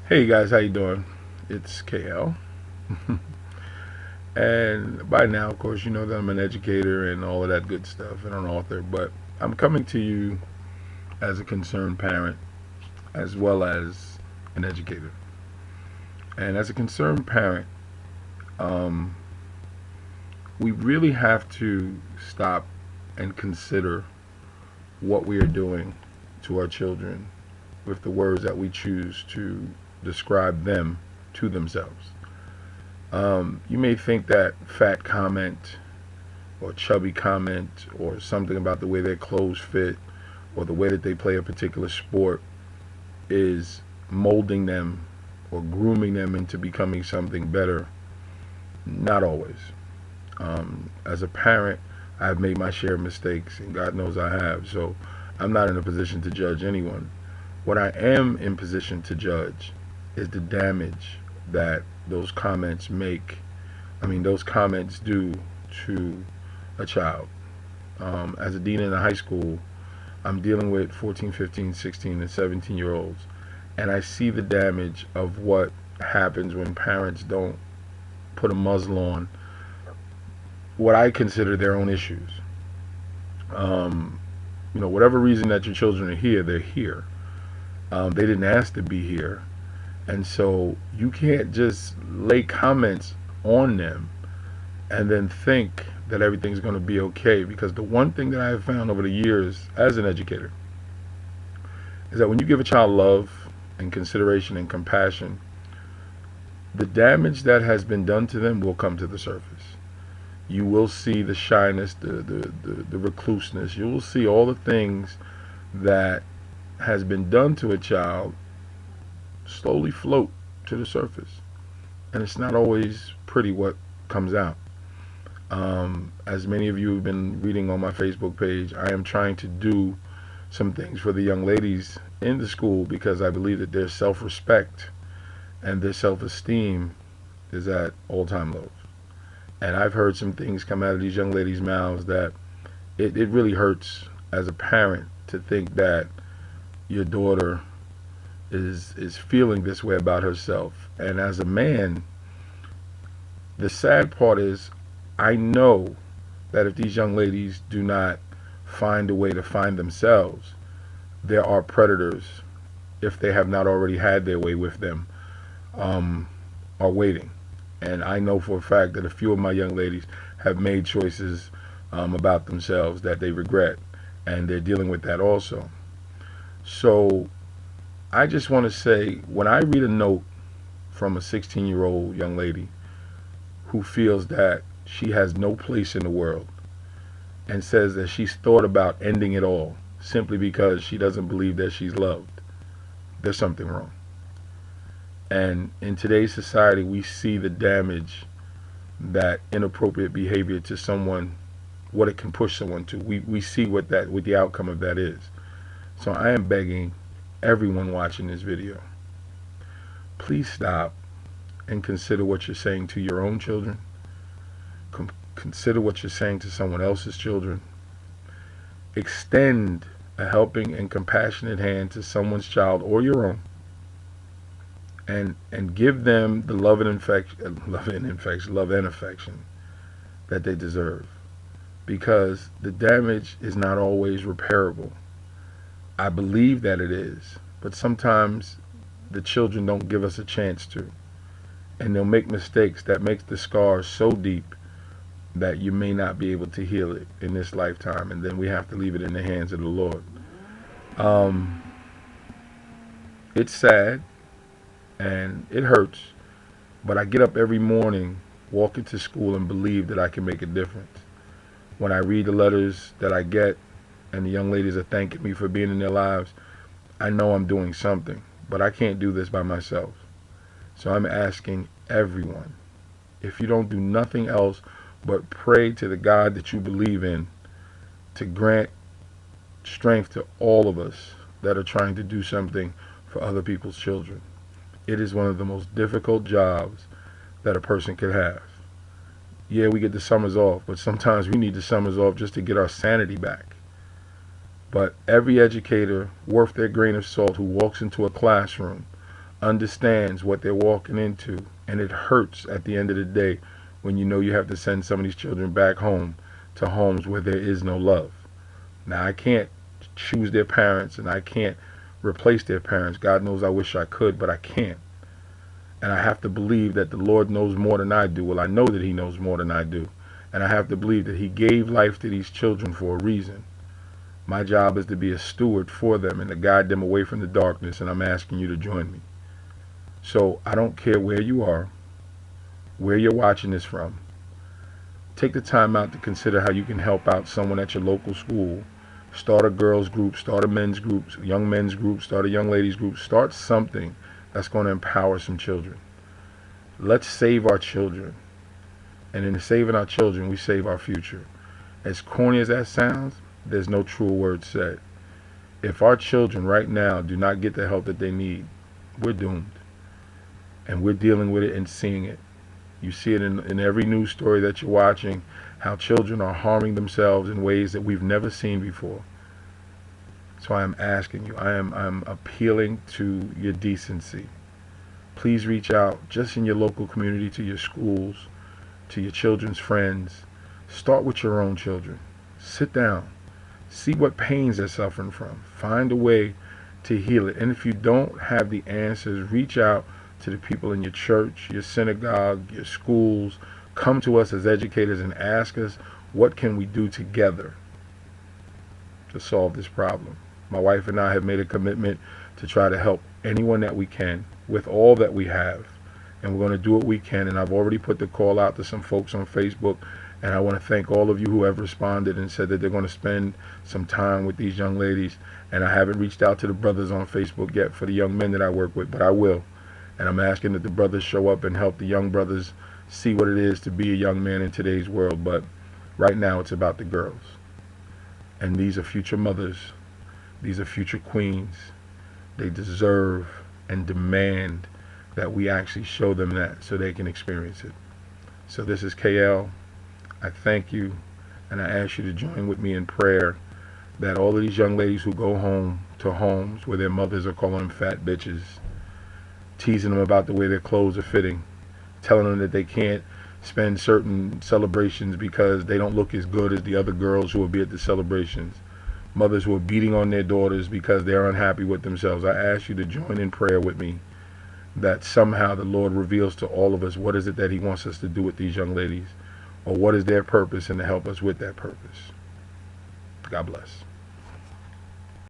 Hey guys, how you doing? It's KL. And by now, of course, you know that I'm an educator and all of that good stuff and an author, but I'm coming to you as a concerned parent as well as an educator. And as a concerned parent, um, we really have to stop and consider what we are doing to our children with the words that we choose to describe them to themselves. You may think that fat comment or chubby comment or something about the way their clothes fit or the way that they play a particular sport is molding them or grooming them into becoming something better. Not always. As a parent, I've made my share of mistakes, and God knows I have. So I'm not in a position to judge anyone. What I am in position to judge is the damage that those comments make. Those comments do to a child. As a dean in a high school, I'm dealing with 14, 15, 16, and 17-year olds, and I see the damage of what happens when parents don't put a muzzle on what I consider their own issues. Um, whatever reason that your children are here, they're here. They didn't ask to be here. And so you can't just lay comments on them and then think that everything's going to be okay. Because the one thing that I have found over the years as an educator is that when you give a child love and consideration and compassion, the damage that has been done to them will come to the surface. You will see the shyness, the recluseness. You will see all the things that has been done to a child slowly float to the surface. And it's not always pretty what comes out. As many of you have been reading on my Facebook page, I am trying to do some things for the young ladies in the school because I believe that their self-respect and their self-esteem is at all-time lows. And I've heard some things come out of these young ladies' mouths that it really hurts as a parent to think that your daughter is feeling this way about herself. And as a man, the sad part is I know that if these young ladies do not find a way to find themselves, there are predators, if they have not already had their way with them, are waiting. And I know for a fact that a few of my young ladies have made choices about themselves that they regret, and they're dealing with that also. So I just want to say, when I read a note from a 16-year-old young lady who feels that she has no place in the world and says that she's thought about ending it all simply because she doesn't believe that she's loved, there's something wrong. And in today's society, we see the damage that inappropriate behavior to someone, what it can push someone to. We see what the outcome of that is. So I am begging everyone watching this video, please stop and consider what you're saying to your own children. Consider what you're saying to someone else's children. Extend a helping and compassionate hand to someone's child or your own, and give them the love and affection that they deserve, because the damage is not always repairable. I believe that it is, but sometimes the children don't give us a chance to, and they'll make mistakes that makes the scars so deep that you may not be able to heal it in this lifetime, and then we have to leave it in the hands of the Lord. It's sad and it hurts, but I get up every morning, walk into school, and believe that I can make a difference. When I read the letters that I get and the young ladies are thanking me for being in their lives, I know I'm doing something, but I can't do this by myself. So I'm asking everyone, if you don't do nothing else but pray to the God that you believe in, to grant strength to all of us that are trying to do something for other people's children. It is one of the most difficult jobs that a person could have. Yeah, we get the summers off, but sometimes we need the summers off just to get our sanity back. But every educator worth their grain of salt who walks into a classroom understands what they're walking into, and it hurts at the end of the day when you know you have to send some of these children back home to homes where there is no love. Now, I can't choose their parents and I can't replace their parents. God knows I wish I could, but I can't. And I have to believe that the Lord knows more than I do. Well, I know that He knows more than I do. And I have to believe that He gave life to these children for a reason. My job is to be a steward for them and to guide them away from the darkness, and I'm asking you to join me. So I don't care where you are, where you're watching this from. Take the time out to consider how you can help out someone at your local school. Start a girls group, start a men's group, young men's group, start a young ladies group. Start something that's going to empower some children. Let's save our children. And in saving our children, we save our future. As corny as that sounds, there's no truer word said. If our children right now do not get the help that they need, we're doomed. And we're dealing with it and seeing it. You see it in every news story that you're watching, how children are harming themselves in ways that we've never seen before. So I am asking you, I'm appealing to your decency. Please reach out just in your local community, to your schools, to your children's friends. Start with your own children. Sit down. See what pains they're suffering from. Find a way to heal it. And if you don't have the answers, reach out to the people in your church, your synagogue, your schools. Come to us as educators and ask us, what can we do together to solve this problem? My wife and I have made a commitment to try to help anyone that we can with all that we have. And we're going to do what we can. And I've already put the call out to some folks on Facebook. And I want to thank all of you who have responded and said that they're going to spend some time with these young ladies. And I haven't reached out to the brothers on Facebook yet for the young men that I work with, but I will. And I'm asking that the brothers show up and help the young brothers see what it is to be a young man in today's world. But right now it's about the girls. And these are future mothers. These are future queens. They deserve and demand that we actually show them that so they can experience it. So this is KL. I thank you, and I ask you to join with me in prayer that all of these young ladies who go home to homes where their mothers are calling them fat bitches, teasing them about the way their clothes are fitting, telling them that they can't spend certain celebrations because they don't look as good as the other girls who will be at the celebrations, mothers who are beating on their daughters because they're unhappy with themselves. I ask you to join in prayer with me that somehow the Lord reveals to all of us what is it that He wants us to do with these young ladies, or what is their purpose, and to help us with that purpose. God bless.